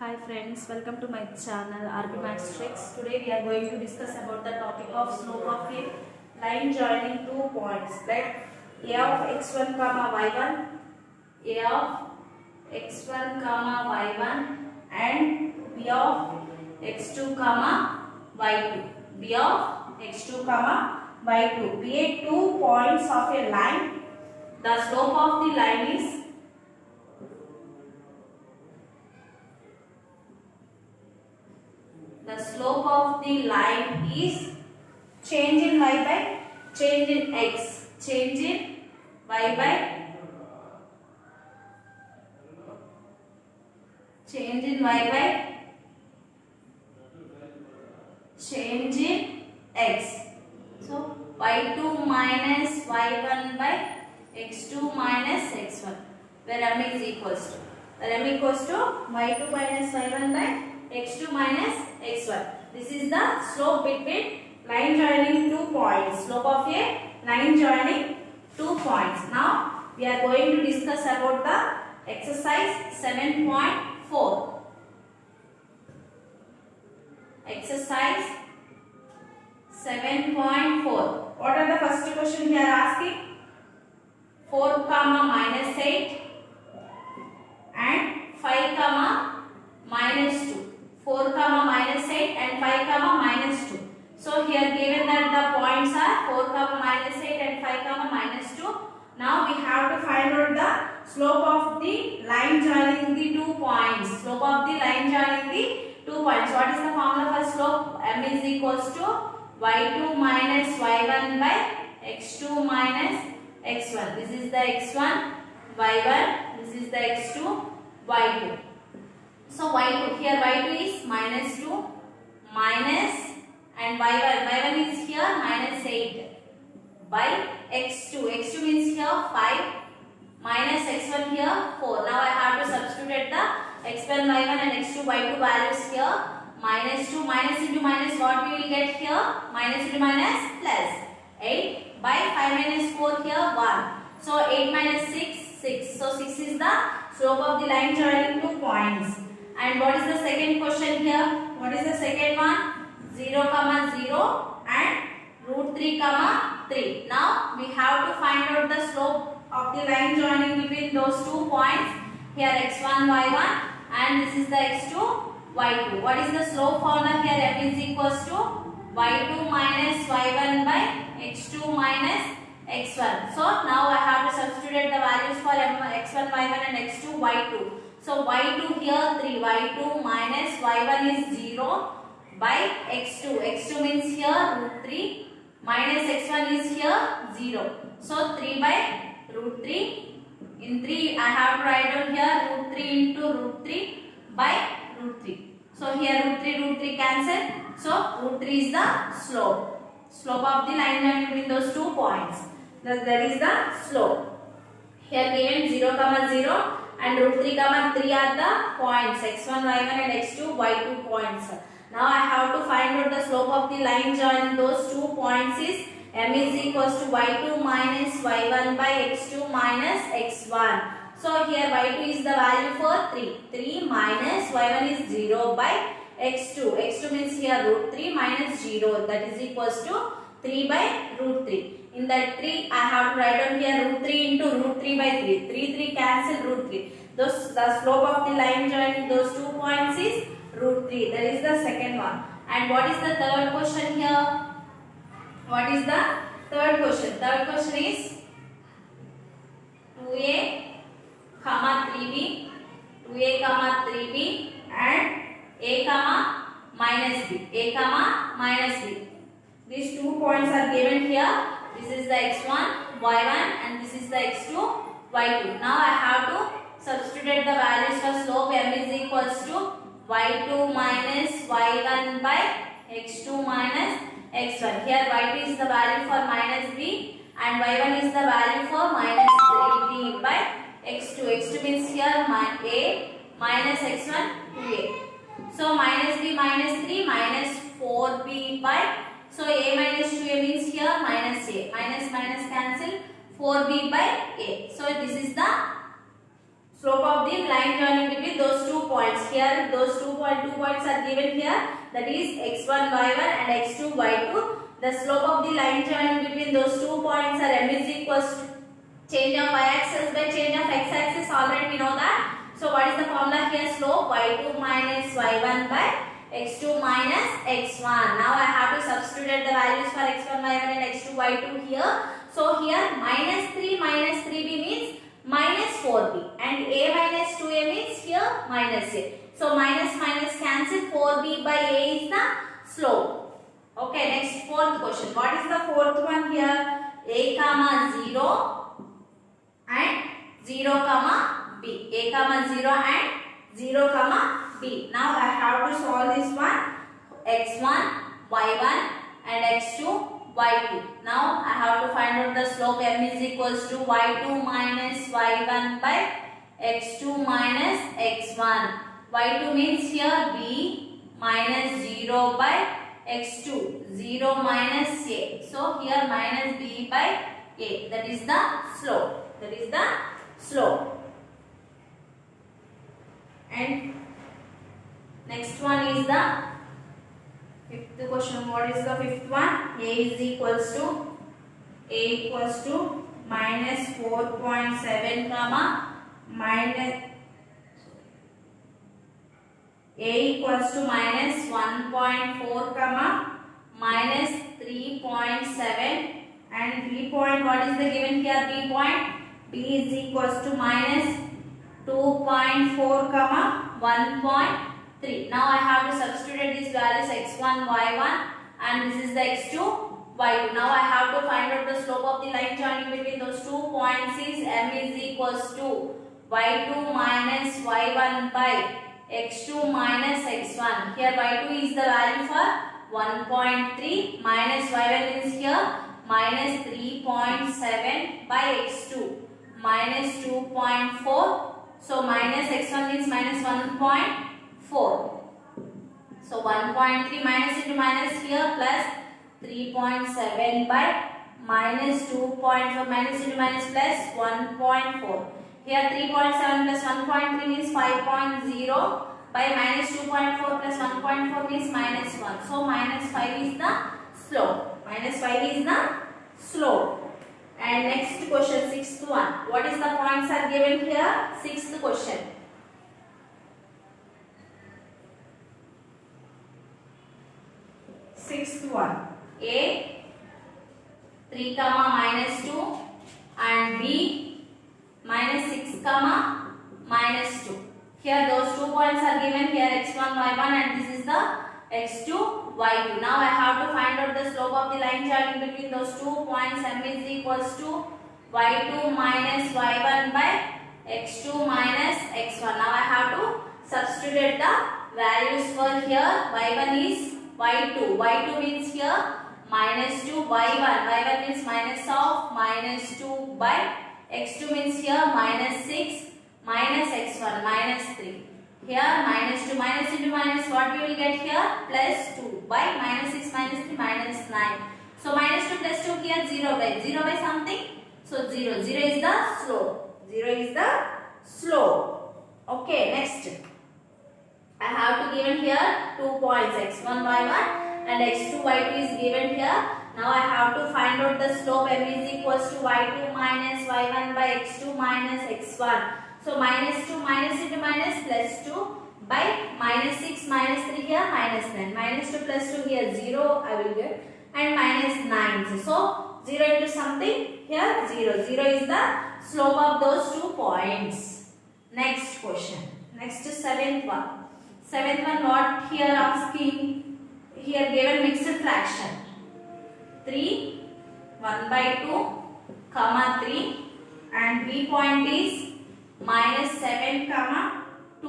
Hi friends, welcome to my channel RB Max Tricks. Today we are going to discuss about the topic of slope of a line joining 2 points. Let a of x1 comma y1, a of x1 comma y1 and b of x2 comma y2. b of x2 comma y2 be a 2 points of a line. The slope of the line is change in y by change in x, change in y by change in y by change in x. So y2 minus y1 by x2 minus x1, where m is equals to y2 minus y1 by x2 minus x1. This is the slope between line joining 2 points. Slope of a line joining 2 points. Now we are going to discuss about the exercise 7.4. Exercise 7.4. What are the first question we are asking? 4 comma minus 8 and 5 comma minus 2. 4 comma minus 8 and 5 comma minus 2. So here given that the points are 4 comma minus 8 and 5 comma minus 2. Now we have to find out the slope of the line joining the 2 points. Slope of the line joining the 2 points. What is the formula for slope? M is equals to y2 minus y1 by x2 minus x1. This is the x1, y1. This is the x2, y2. So y2, here y2 is minus 2 minus and y1 is here minus 8 by x2. x2 means here 5 minus x1 here 4. Now I have to substitute the x1, y1 and x2, y2 values here. Minus 2 minus into minus, what we will get here? Minus into minus plus 8 by 5 minus 4 here 1. So 8 minus 6, 6. So 6 is the slope of the line joining 2 points. And what is the second question here? What is the second one? 0 comma 0 and root 3 comma 3. Now we have to find out the slope of the line joining between those 2 points. Here x1, y1 and this is the x2, y2. What is the slope formula here? M is equals to y2 minus y1 by x2 minus x1. So now I have to substitute the values for x1, y1 and x2, y2. So y2 here 3, y2 minus y1 is 0 by x2. x2 means here root 3 minus x1 is here 0. So 3 by root 3. In 3 I have to write down here root 3 into root 3 by root 3. So here root 3 cancel. So root 3 is the slope. Slope of the line joining between those 2 points. That is the slope. Here given 0 comma 0 and root 3 comma 3 are the points. x1, y1 and x2, y2 points. Now I have to find out the slope of the line joining those 2 points is m is equals to y2 minus y1 by x2 minus x1. So here y2 is the value for 3. 3 minus y1 is 0 by x2. x2 means here root 3 minus 0, that is equals to 3 by root 3. In that 3 I have to write down here root 3 into root 3 by 3. 3 cancel root 3. The slope of the line joining those 2 points is root 3. That is the second one. And what is the third question here? What is the third question? Third question is 2a comma 3b, 2a comma 3b and a comma minus b, a comma minus b. These 2 points are given here. This is the x1, y1 and this is the x2, y2. Now I have to substitute the values for slope. M is equals to y2 minus y1 by x2 minus x1. Here y2 is the value for minus b and y1 is the value for minus b by x2. x2 means here a minus x1 2a. So minus b minus 3 minus 4b by, so a minus 2a means here minus a. Minus minus cancel 4b by a. So this is the slope of the line joining between those 2 points. Here those 2 points are given here, that is x1 y1 and x2 y2. The slope of the line joining between those 2 points are m is equals to change of y-axis by change of x-axis. Already we know that. So what is the formula here? Slope y2 minus y1 by x2 minus x1. Now I have to substitute the values for x1 y1 and x2 y2 here. So here minus 3b means minus 4b and a minus 2a means here minus a. So minus minus cancel, 4b by a is the slope. Okay, next fourth question. What is the fourth one here? A comma 0 and 0 comma b. A comma 0 and 0 comma b. Now I have to solve this one. x1 y1 and x2 y2. Now I have to find out the slope. M is equals to y2 minus y1 by x2 minus x1. y2 means here b minus 0 by x2. 0 minus a. So here minus b by a. That is the slope. That is the slope. And next one is the fifth question. What is the fifth one? A is equals to minus 4.7 comma minus A equals to minus 1.4 comma minus 3.7 and B point. What is the given here? B point. B is equals to minus 2.4 comma 1.3. Now I have to substitute these values x1 y1 and this is the x2 y2. Now I have to find out the slope of the line joining between those 2 points is m is equals to y2 minus y1 by x2 minus x1. Here y2 is the value for 1.3 minus y1 is here minus 3.7 by x2 minus 2.4. So minus x1 means minus 1.4. So 1.3 minus into minus here plus 3.7 by minus 2.4 minus into minus plus 1.4. Here 3.7 plus 1.3 means 5.0 by minus 2.4 plus 1.4 means minus 1. So minus 5 is the slope. Minus 5 is the slope. And next question, sixth one. What is the points are given here? Sixth question. Sixth one. A 3 comma minus 2 and B minus 6 comma minus 2. Here those 2 points are given here x1 y1 and this is the x2 y2. Now I have to find out the slope of the line joining between those 2 points. M is equals to y2 minus y1 by x2 minus x1. Now I have to substitute the values for here. y1 is y2. y2 means here minus 2 y1. y1 means minus of minus 2 by x2 means here minus 6 minus x1 minus 3. Here minus 2 minus into minus, what we will get here? Plus 2 by minus 6 minus 3 minus 9. So minus 2 plus 2 here 0 by something. So 0. 0 is the slope. 0 is the slope. Okay, next. I have to given here 2 points x1 y1 and x2 y2 is given here. Now I have to find out the slope. M is equals to y2 minus y1 by x2 minus x1. So minus 2 minus into minus plus 2 by minus 6 minus 3 here minus 9. Minus 2 plus 2 here 0 I will get and minus 9. So 0 into something here 0. 0 is the slope of those 2 points. Next question. Next is seventh one. Seventh one, what here asking? Here given mixed fraction. 3 1 by 2 comma 3 and B point is minus 7 comma 2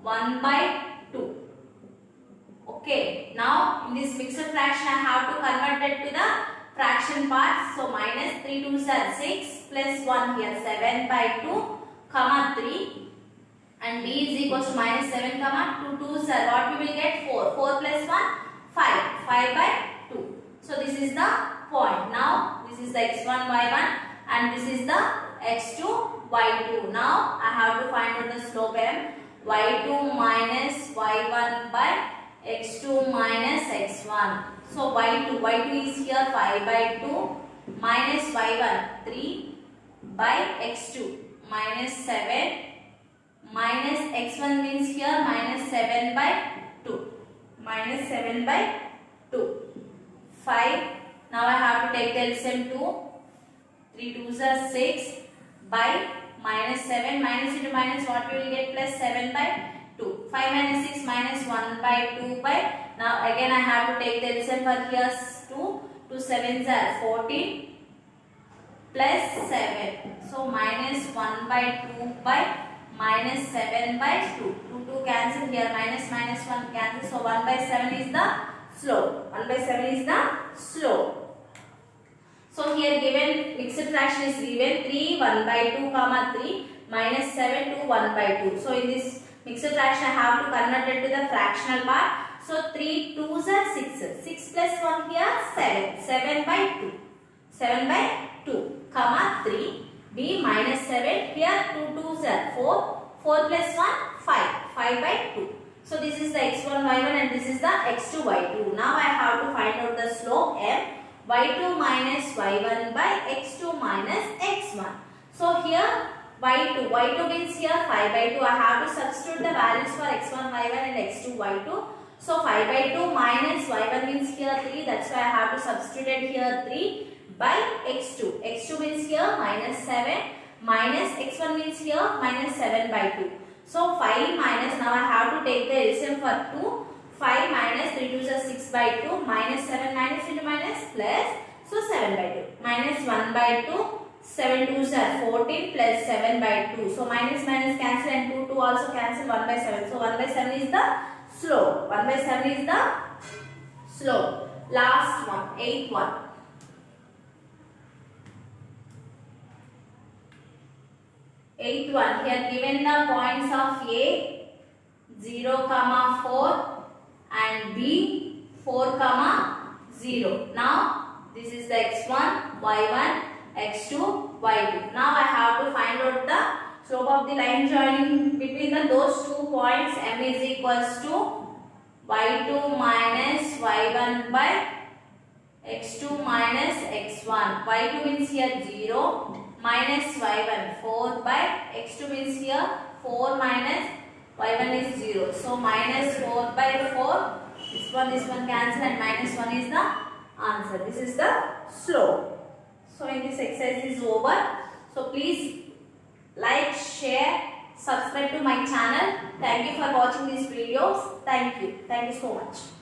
1 by 2. Okay, now in this mixed fraction I have to convert it to the fraction part. So minus 3 2s are 6 plus 1 here 7 by 2 comma 3 and B is equals to minus 7 comma 2 2s are what we will get 4. 4 plus 1 5 by 2. So this is the point. Now this is the x1 y1 and this is the x2 y2. Now I have to find out the slope M. y2 minus y1 by x2 minus x1. So y2 is here 5 by 2 minus y1 3 by x2 minus 7 minus x1 means here minus 7 by 2. Minus 7 by 2. 5. Now I have to take the LCM 2. 3 2s are 6 by minus 7. Minus into minus, what we will get? Plus 7 by 2. 5 minus 6 minus 1 by 2 by. Now again I have to take the LCM for here 2. 2 7s are 14 plus 7. So minus 1 by 2 by minus 7 by 2. 2 cancel here. Minus 1 cancel. So 1 by 7 is the slope. 1 by 7 is the slope. So here given mixed fraction is given 3 1 by 2 comma 3 minus 7 to 1 by 2. So in this mixed fraction I have to convert it to the fractional part. So 3 2s are 6. 6 plus 1 here 7. 7 by 2. 7 by 2 comma 3. B minus 7. Here 2 2s are 4. 4 plus 1 5. 5 by 2. So this is the x1 y1 and this is the x2 y2. Now I have to find out the slope m. y2 minus y1 by x2 minus x1. So here y2 means here 5 by 2. I have to substitute the values for x1 y1 and x2 y2. So 5 by 2 minus y1 means here 3. That's why I have to substitute it here 3 by x2. x2 means here minus 7 minus x1 means here minus 7 by 2. So 5 minus, now I have to take the LCM for 2. 5 minus 3 2s are 6 by 2 minus 7 minus into minus plus. So 7 by 2 minus 1 by 2. 7 2s are 14 plus 7 by 2. So minus minus cancel and 2 2 also cancel. 1 by 7. So 1 by 7 is the slope. 1 by 7 is the slope. Last one, 8th one. 8th one, here given the points of A 0 comma 4 and B 4 comma 0. Now this is the x1 y1 x2 y2. Now I have to find out the slope of the line joining between those 2 points. M is equals to y2 minus y1 by x2 minus x1. y2 means here 0 minus y1 4 by x2 means here 4 minus y1 is 0. So minus 4 by 4. This one cancel and minus 1 is the answer. This is the slope. So in this exercise is over. So please like, share, subscribe to my channel. Thank you for watching these videos. Thank you. Thank you so much.